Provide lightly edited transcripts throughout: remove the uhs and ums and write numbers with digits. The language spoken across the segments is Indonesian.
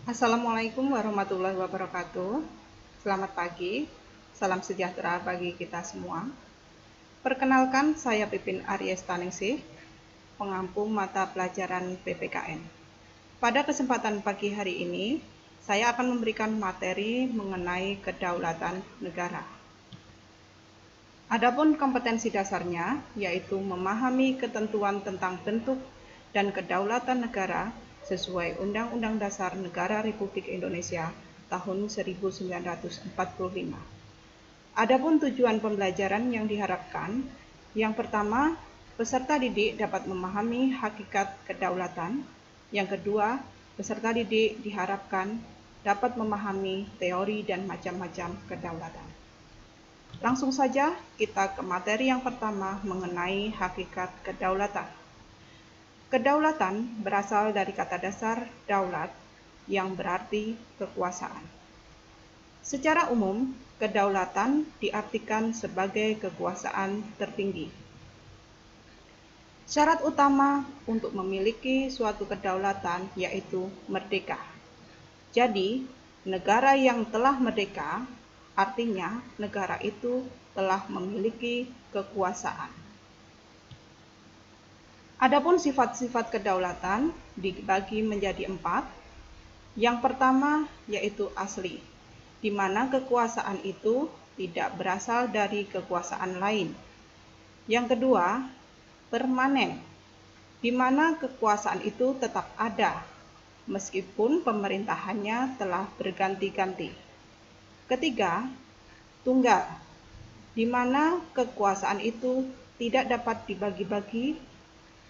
Assalamualaikum warahmatullahi wabarakatuh. Selamat pagi, salam sejahtera bagi kita semua. Perkenalkan, saya Pipin Aryestaningsih, pengampu mata pelajaran PPKN. Pada kesempatan pagi hari ini, saya akan memberikan materi mengenai kedaulatan negara. Adapun kompetensi dasarnya, yaitu memahami ketentuan tentang bentuk dan kedaulatan negara sesuai Undang-Undang Dasar Negara Republik Indonesia tahun 1945. Adapun tujuan pembelajaran yang diharapkan, yang pertama, peserta didik dapat memahami hakikat kedaulatan. Yang kedua, peserta didik diharapkan dapat memahami teori dan macam-macam kedaulatan. Langsung saja kita ke materi yang pertama mengenai hakikat kedaulatan. Kedaulatan berasal dari kata dasar daulat yang berarti kekuasaan. Secara umum, kedaulatan diartikan sebagai kekuasaan tertinggi. Syarat utama untuk memiliki suatu kedaulatan yaitu merdeka. Jadi, negara yang telah merdeka artinya negara itu telah memiliki kekuasaan. Adapun sifat-sifat kedaulatan dibagi menjadi 4. Yang pertama yaitu asli, di mana kekuasaan itu tidak berasal dari kekuasaan lain. Yang kedua, permanen, di mana kekuasaan itu tetap ada, meskipun pemerintahannya telah berganti-ganti. Ketiga, tunggal, di mana kekuasaan itu tidak dapat dibagi-bagi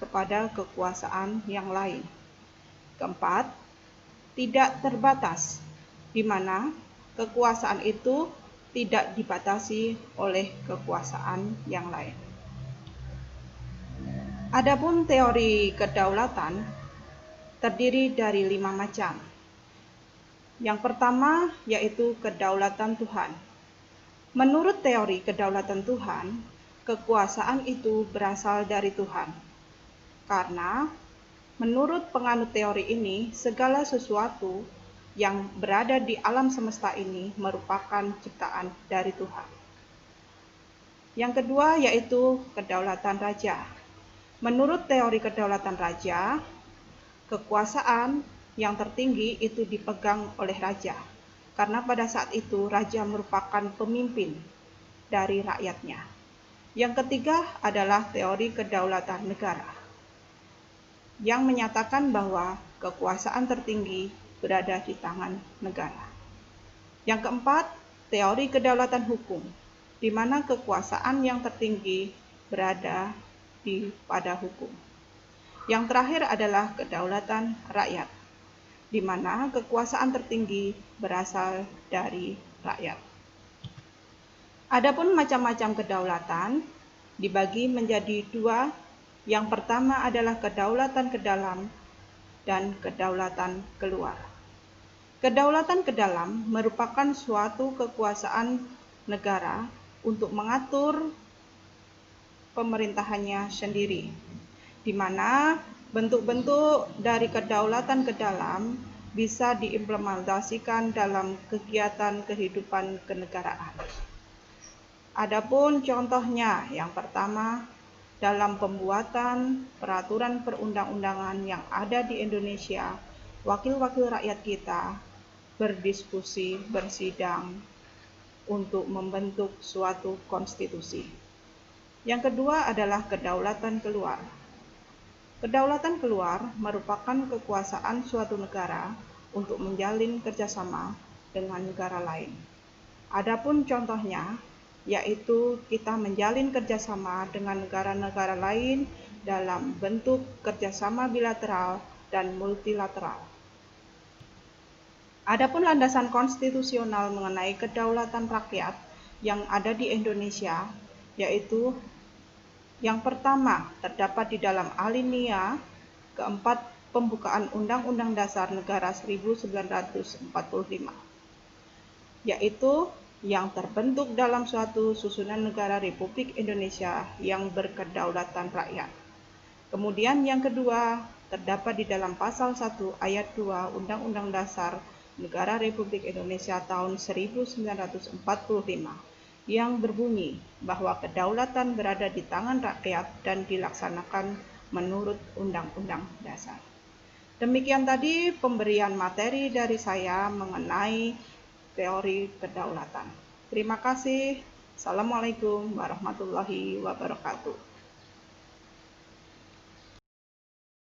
kepada kekuasaan yang lain. Keempat, tidak terbatas, di mana kekuasaan itu tidak dibatasi oleh kekuasaan yang lain. Adapun teori kedaulatan terdiri dari 5 macam. Yang pertama yaitu kedaulatan Tuhan. Menurut teori kedaulatan Tuhan, kekuasaan itu berasal dari Tuhan. Karena menurut penganut teori ini, segala sesuatu yang berada di alam semesta ini merupakan ciptaan dari Tuhan. Yang kedua yaitu kedaulatan raja. Menurut teori kedaulatan raja, kekuasaan yang tertinggi itu dipegang oleh raja, karena pada saat itu raja merupakan pemimpin dari rakyatnya. Yang ketiga adalah teori kedaulatan negara, yang menyatakan bahwa kekuasaan tertinggi berada di tangan negara. Yang keempat, teori kedaulatan hukum, di mana kekuasaan yang tertinggi berada pada hukum. Yang terakhir adalah kedaulatan rakyat, di mana kekuasaan tertinggi berasal dari rakyat. Adapun macam-macam kedaulatan dibagi menjadi 2. Yang pertama adalah kedaulatan ke dalam dan kedaulatan keluar. Kedaulatan ke dalam merupakan suatu kekuasaan negara untuk mengatur pemerintahannya sendiri, di mana bentuk-bentuk dari kedaulatan ke dalam bisa diimplementasikan dalam kegiatan kehidupan kenegaraan. Adapun contohnya, yang pertama, dalam pembuatan peraturan perundang-undangan yang ada di Indonesia, wakil-wakil rakyat kita berdiskusi, bersidang untuk membentuk suatu konstitusi. Yang kedua adalah kedaulatan keluar. Kedaulatan keluar merupakan kekuasaan suatu negara untuk menjalin kerjasama dengan negara lain. Adapun contohnya, yaitu kita menjalin kerjasama dengan negara-negara lain dalam bentuk kerjasama bilateral dan multilateral. Adapun landasan konstitusional mengenai kedaulatan rakyat yang ada di Indonesia, yaitu yang pertama terdapat di dalam alinea keempat pembukaan Undang-Undang Dasar Negara 1945, yaitu yang terbentuk dalam suatu susunan negara Republik Indonesia yang berkedaulatan rakyat. Kemudian yang kedua terdapat di dalam pasal 1 ayat 2 Undang-Undang Dasar Negara Republik Indonesia tahun 1945 yang berbunyi bahwa kedaulatan berada di tangan rakyat dan dilaksanakan menurut Undang-Undang Dasar. Demikian tadi pemberian materi dari saya mengenai teori kedaulatan. Terima kasih. Assalamualaikum warahmatullahi wabarakatuh.